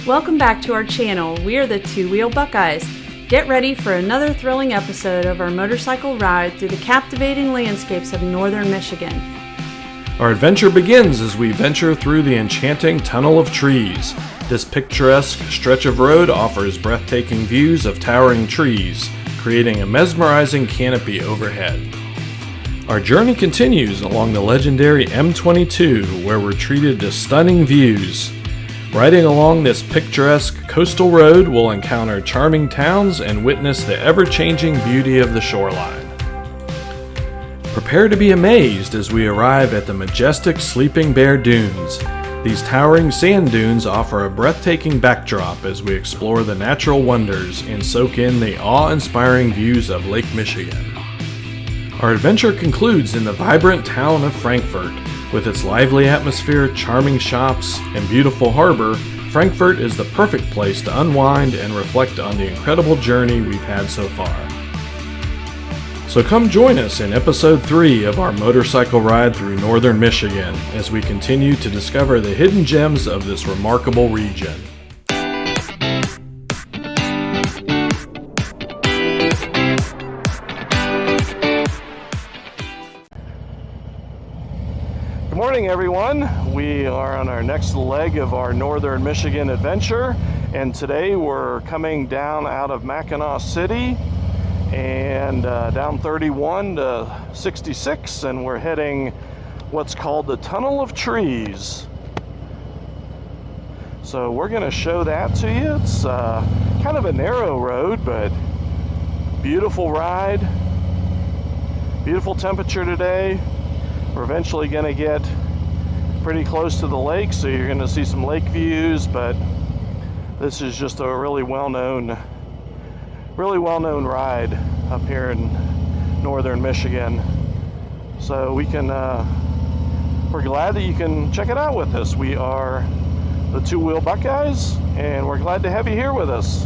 Welcome back to our channel. We are the Two Wheel Buckeyes. Get ready for another thrilling episode of our motorcycle ride through the captivating landscapes of northern Michigan. Our adventure begins as we venture through the enchanting tunnel of trees. This picturesque stretch of road offers breathtaking views of towering trees, creating a mesmerizing canopy overhead. Our journey continues along the legendary M-22, where we're treated to stunning views. Riding along this picturesque coastal road, we'll encounter charming towns and witness the ever-changing beauty of the shoreline. Prepare to be amazed as we arrive at the majestic Sleeping Bear Dunes. These towering sand dunes offer a breathtaking backdrop as we explore the natural wonders and soak in the awe-inspiring views of Lake Michigan. Our adventure concludes in the vibrant town of Frankfort. With its lively atmosphere, charming shops, and beautiful harbor, Frankfort is the perfect place to unwind and reflect on the incredible journey we've had so far. So come join us in episode 3 of our motorcycle ride through northern Michigan as we continue to discover the hidden gems of this remarkable region. Good morning, everyone. We are on our next leg of our northern Michigan adventure, and today we're coming down out of Mackinac City and down 31 to 66, and we're heading what's called the Tunnel of Trees. So we're going to show that to you. It's kind of a narrow road, but beautiful ride, beautiful temperature today. We're eventually going to get pretty close to the lake, so you're going to see some lake views, but this is just a really well-known ride up here in northern Michigan. So we're glad that you can check it out with us. We are the Two Wheel Buckeyes, and we're glad to have you here with us.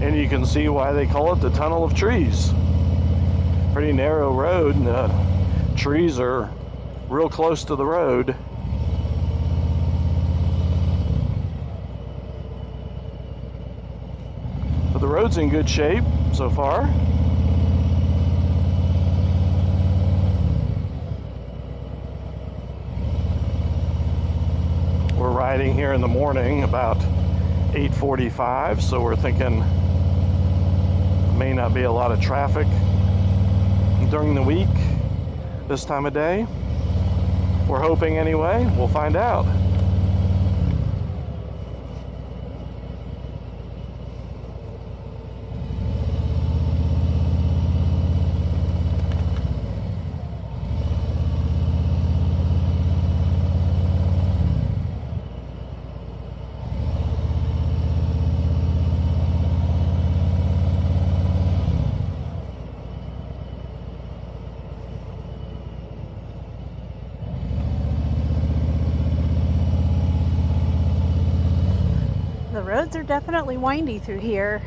You can see why they call it the Tunnel of Trees. Pretty narrow road, and the trees are real close to the road. But the road's in good shape so far. We're riding here in the morning about 8:45, so we're thinking may not be a lot of traffic during the week this time of day. We're hoping anyway. We'll find out. The roads are definitely windy through here.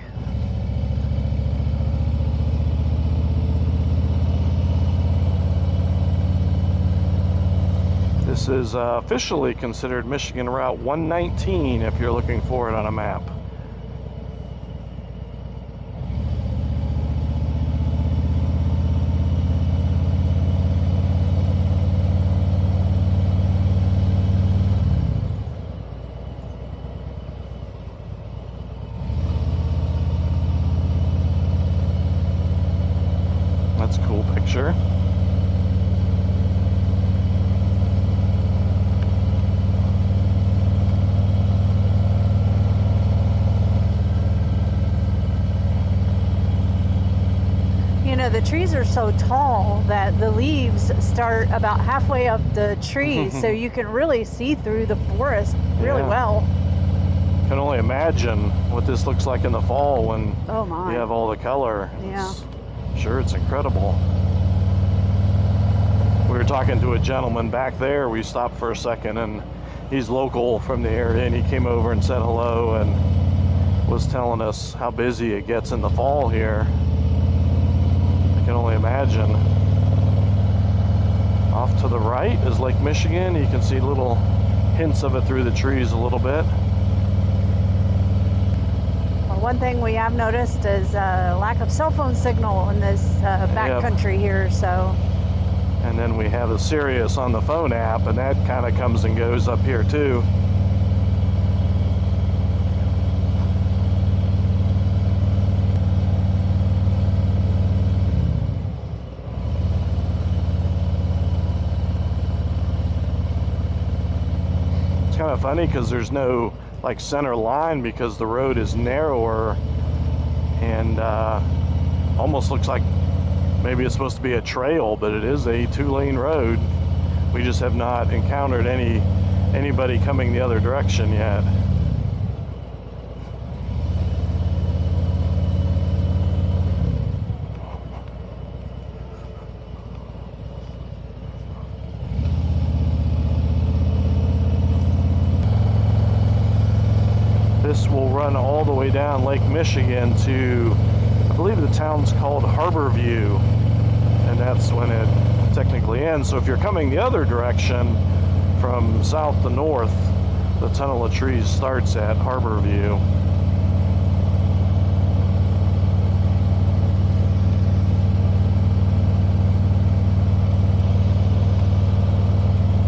This is officially considered Michigan Route 119 if you're looking for it on a map. That's a cool picture. the trees are so tall that the leaves start about halfway up the trees, so you can really see through the forest really well. I can only imagine what this looks like in the fall when you have all the color. Yeah. Sure, it's incredible. We were talking to a gentleman back there. We stopped for a second, and he's local from the area, and he came over and said hello and was telling us how busy it gets in the fall here. I can only imagine. Off to the right is Lake Michigan. You can see little hints of it through the trees a little bit. Well, one thing we have noticed is a lack of cell phone signal in this backcountry here, so. And then we have a Sirius on the phone app, and that kind of comes and goes up here too. It's kind of funny because there's no like center line because the road is narrower and almost looks like maybe it's supposed to be a trail, but it is a 2-lane road. We just have not encountered anybody coming the other direction yet. This will run all the way down Lake Michigan to, I believe the town's called Harborview, and that's when it technically ends. So if you're coming the other direction from south to north, the tunnel of trees starts at Harborview.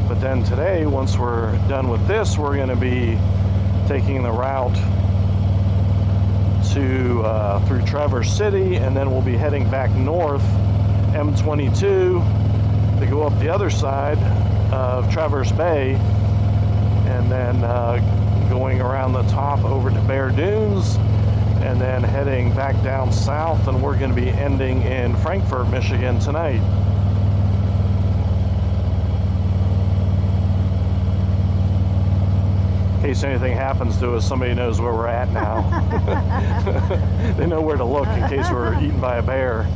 But then today, once we're done with this, we're going to be taking the route to through Traverse City, and then we'll be heading back north, M-22, to go up the other side of Traverse Bay, and then going around the top over to Bear Dunes, and then heading back down south, and we're going to be ending in Frankfort, Michigan tonight. In case anything happens to us, somebody knows where we're at now. They know where to look in case we're eaten by a bear.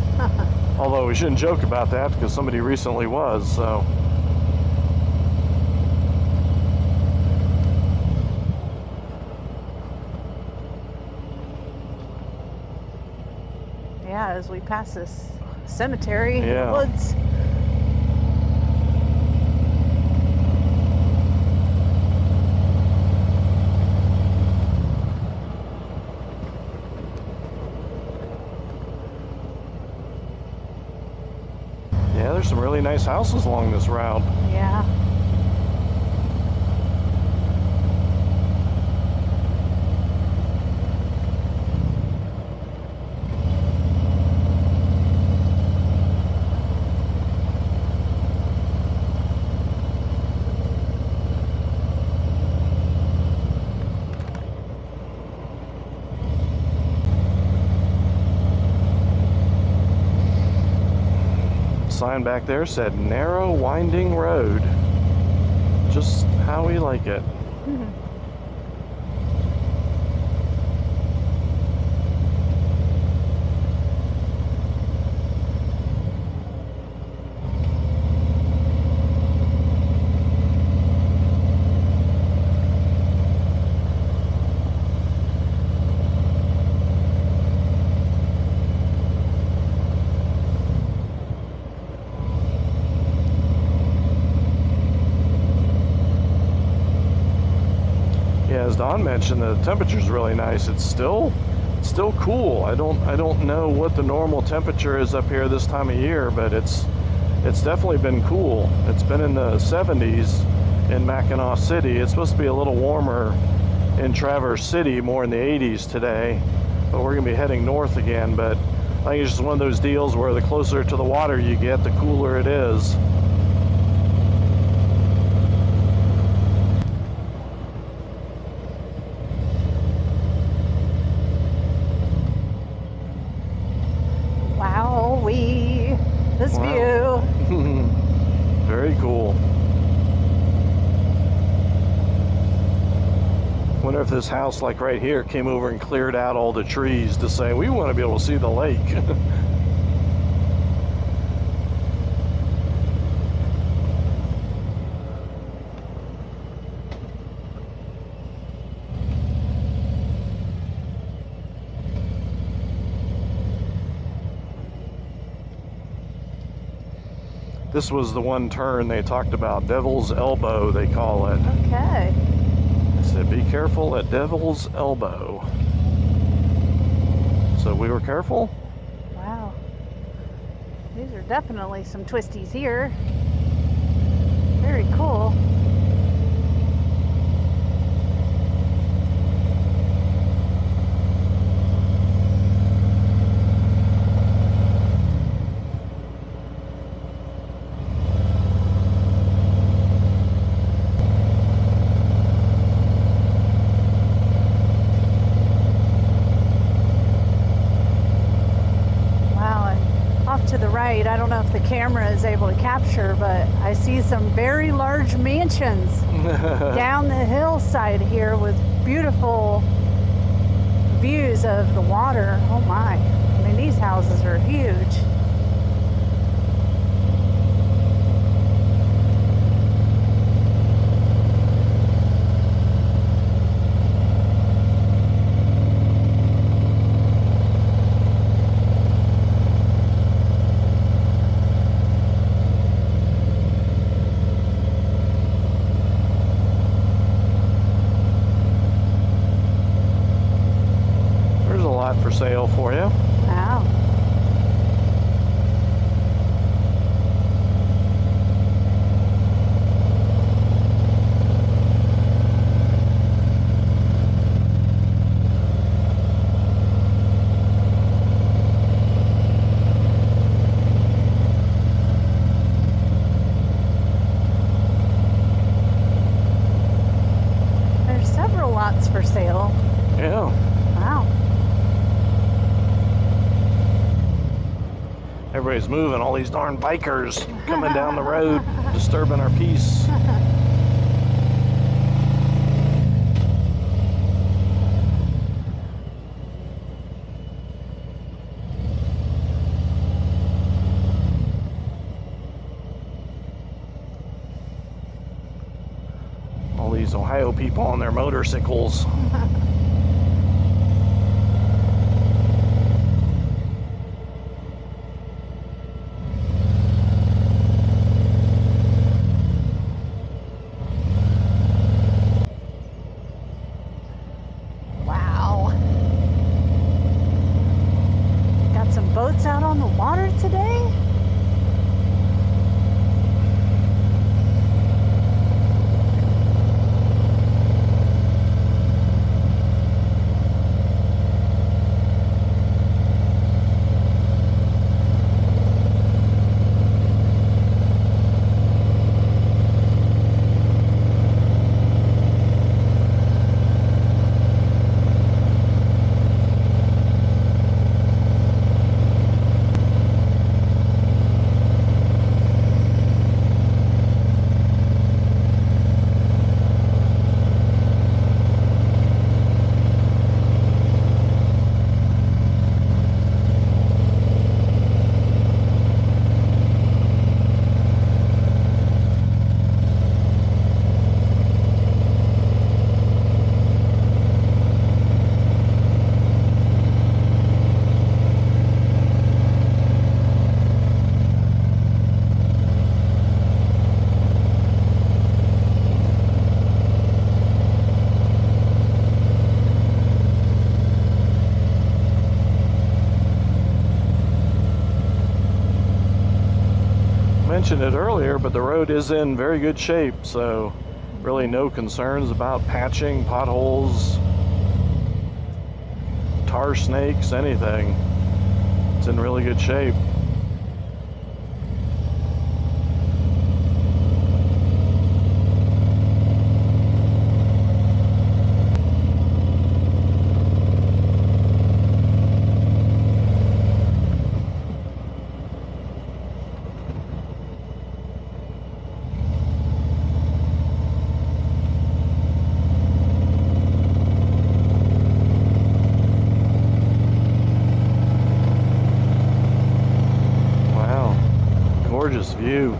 Although we shouldn't joke about that because somebody recently was, so. Yeah, as we pass this cemetery in the woods. Yeah, there's some really nice houses along this route. Yeah. Sign back there said narrow winding road, just how we like it. As Don mentioned, the temperature's really nice. It's still cool. I don't know what the normal temperature is up here this time of year, but it's definitely been cool. It's been in the 70s in Mackinac City. It's supposed to be a little warmer in Traverse City, more in the 80s today, but we're gonna be heading north again. But I think it's just one of those deals where the closer to the water you get, the cooler it is. Wow, we Very cool. Wonder if this house, like right here, came over and cleared out all the trees to say, we want to be able to see the lake. This was the one turn they talked about, Devil's Elbow, they call it. Okay. I said, be careful at Devil's Elbow. So we were careful. Wow. These are definitely some twisties here. Very cool. To the right, I don't know if the camera is able to capture, but I see some very large mansions down the hillside here with beautiful views of the water. Oh my, I mean, these houses are huge. For sale for you. Wow. There's several lots for sale. Yeah. Wow. Everybody's moving, all these darn bikers coming down the road, disturbing our peace. All these Ohio people on their motorcycles. Boats out on the water today? Mentioned it earlier, but the road is in very good shape, so really no concerns about patching, potholes, tar snakes, anything. It's in really good shape. gorgeous view.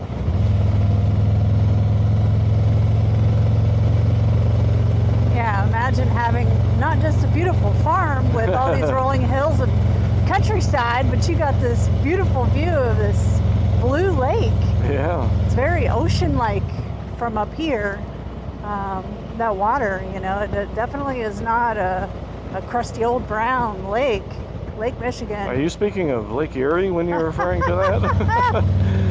Yeah, imagine having not just a beautiful farm with all these rolling hills and countryside, but you got this beautiful view of this blue lake. Yeah. It's very ocean-like from up here. That water, you know, it definitely is not a crusty old brown lake. Lake Michigan. Are you speaking of Lake Erie when you're referring to that?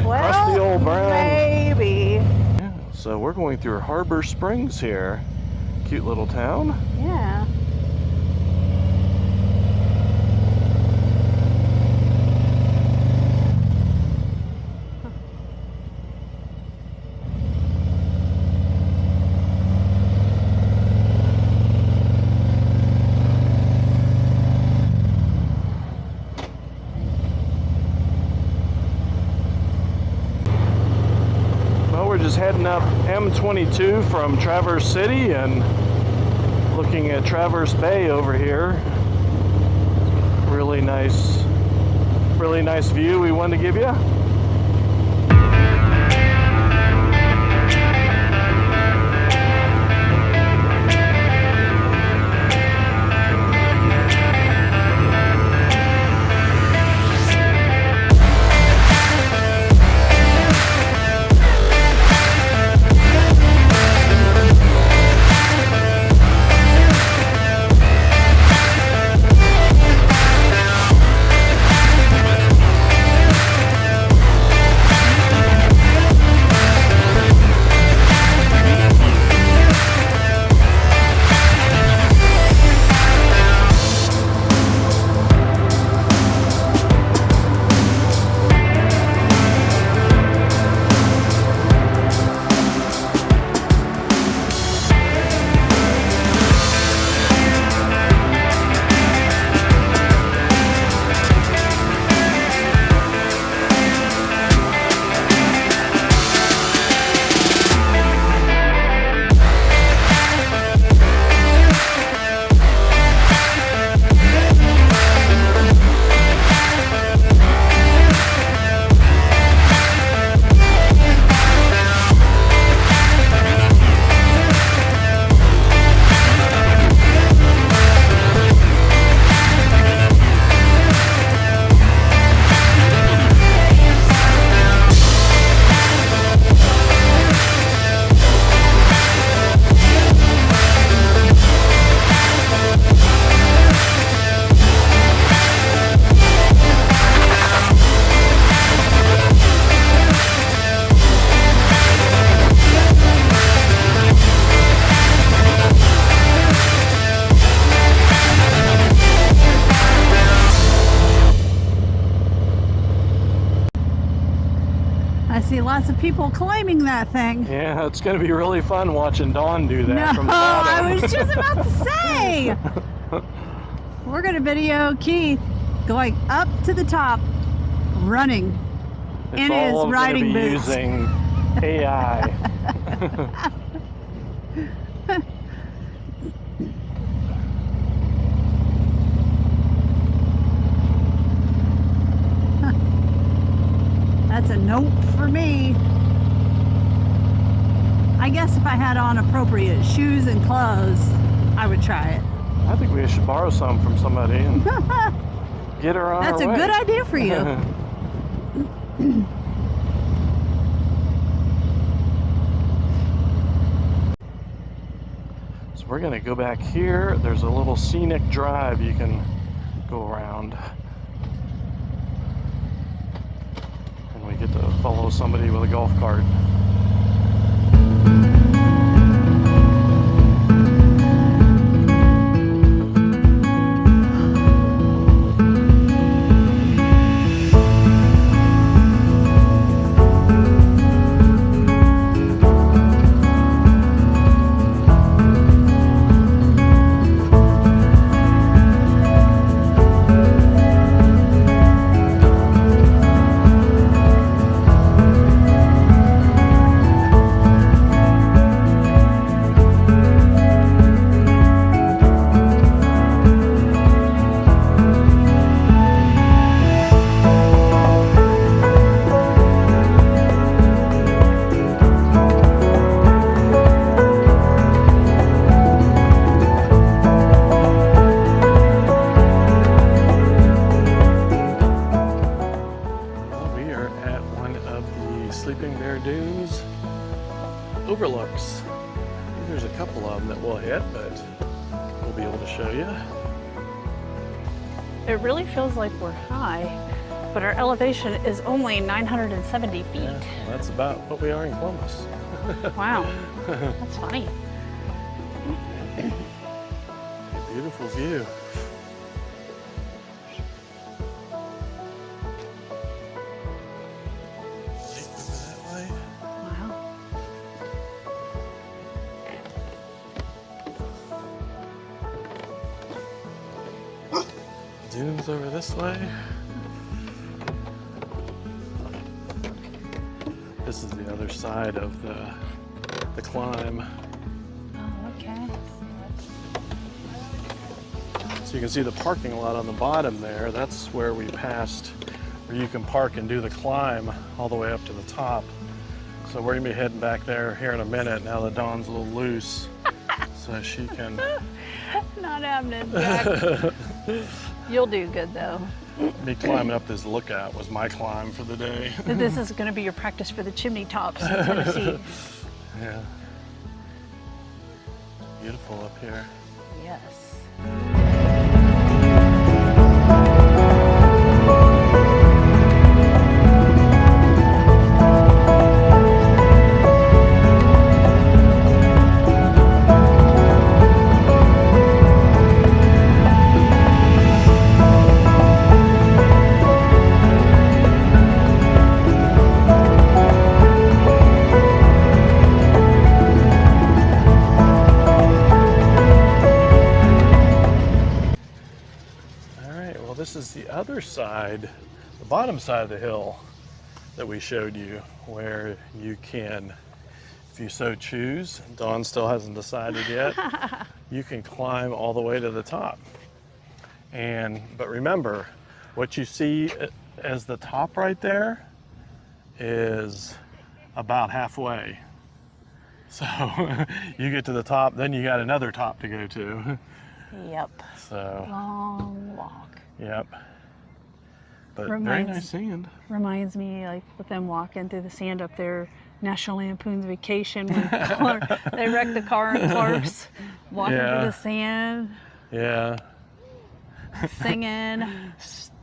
Well, crusty old brown. Maybe. Yeah, so we're going through Harbor Springs here. Cute little town. Yeah. We're just heading up M-22 from Traverse City and looking at Traverse Bay over here. Really nice view we wanted to give you. I see lots of people climbing that thing. Yeah, it's going to be really fun watching Dawn do that No, from the bottom. I was just about to say. We're going to video Keith going up to the top, running in his riding boots. Using AI. That's a nope for me. I guess if I had on appropriate shoes and clothes, I would try it. I think we should borrow some from somebody and get her on That's her a way. good idea for you. So we're going to go back here. There's a little scenic drive you can go around. And we get to follow somebody with a golf cart. overlooks. There's a couple of them that we'll hit, but we'll be able to show you. It really feels like we're high, but our elevation is only 970 feet. Yeah, well, that's about what we are in Columbus. Wow, that's funny. A beautiful view. Lake over that way. Wow. Dunes over this way. This is the other side of the climb. Oh, okay. So you can see the parking lot on the bottom there. That's where we passed, where you can park and do the climb all the way up to the top. So we're gonna be heading back there here in a minute. Now that Dawn's a little loose, so she can. Not happening, Jack. You'll do good though. Me climbing up this lookout was my climb for the day. This is going to be your practice for the chimney tops in Tennessee. Yeah. Beautiful up here. Yes. This is the other side, the bottom side of the hill that we showed you, where you can, if you so choose, Dawn still hasn't decided yet, you can climb all the way to the top. But remember, what you see as the top right there is about halfway. So you get to the top, then you got another top to go to. Yep. So long walk. Yep. But very nice sand. Reminds me, like, with them walking through the sand up there, National Lampoon's Vacation, when they wrecked the car in Clark's, walking through the sand. Yeah. Singing,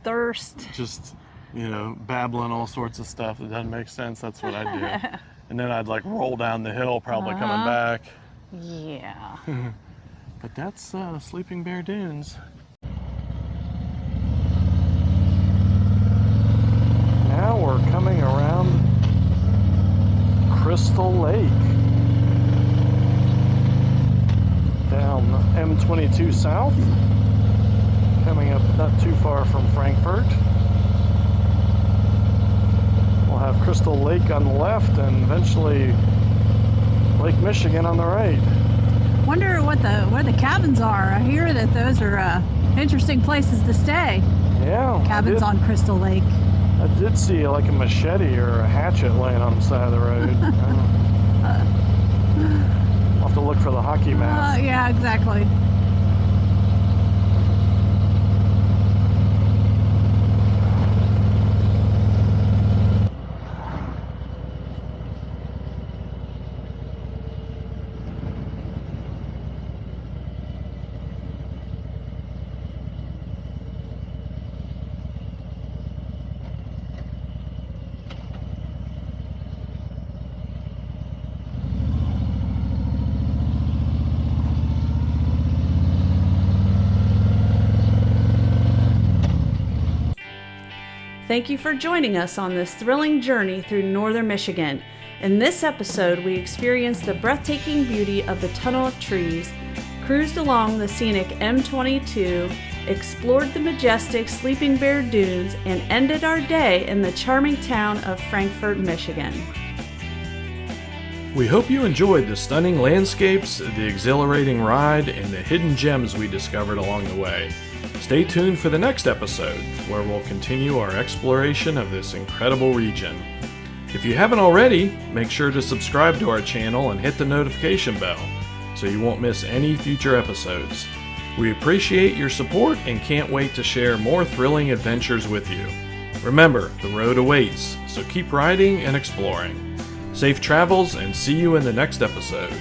thirst. Just, you know, babbling all sorts of stuff that doesn't make sense. That's what I do. And then I'd like roll down the hill, probably coming back. Yeah. But that's Sleeping Bear Dunes. Now we're coming around Crystal Lake. Down M-22 south. Coming up not too far from Frankfort. We'll have Crystal Lake on the left and eventually Lake Michigan on the right. Wonder where the cabins are. I hear that those are interesting places to stay. Yeah. Cabins on Crystal Lake. I did see like a machete or a hatchet laying on the side of the road. I'll have to look for the hockey mask. Yeah, exactly. Thank you for joining us on this thrilling journey through northern Michigan. In this episode, we experienced the breathtaking beauty of the tunnel of trees, cruised along the scenic M-22, explored the majestic Sleeping Bear Dunes, and ended our day in the charming town of Frankfort, Michigan. We hope you enjoyed the stunning landscapes, the exhilarating ride, and the hidden gems we discovered along the way. Stay tuned for the next episode, where we'll continue our exploration of this incredible region. If you haven't already, make sure to subscribe to our channel and hit the notification bell so you won't miss any future episodes. We appreciate your support and can't wait to share more thrilling adventures with you. Remember, the road awaits, so keep riding and exploring. Safe travels, and see you in the next episode.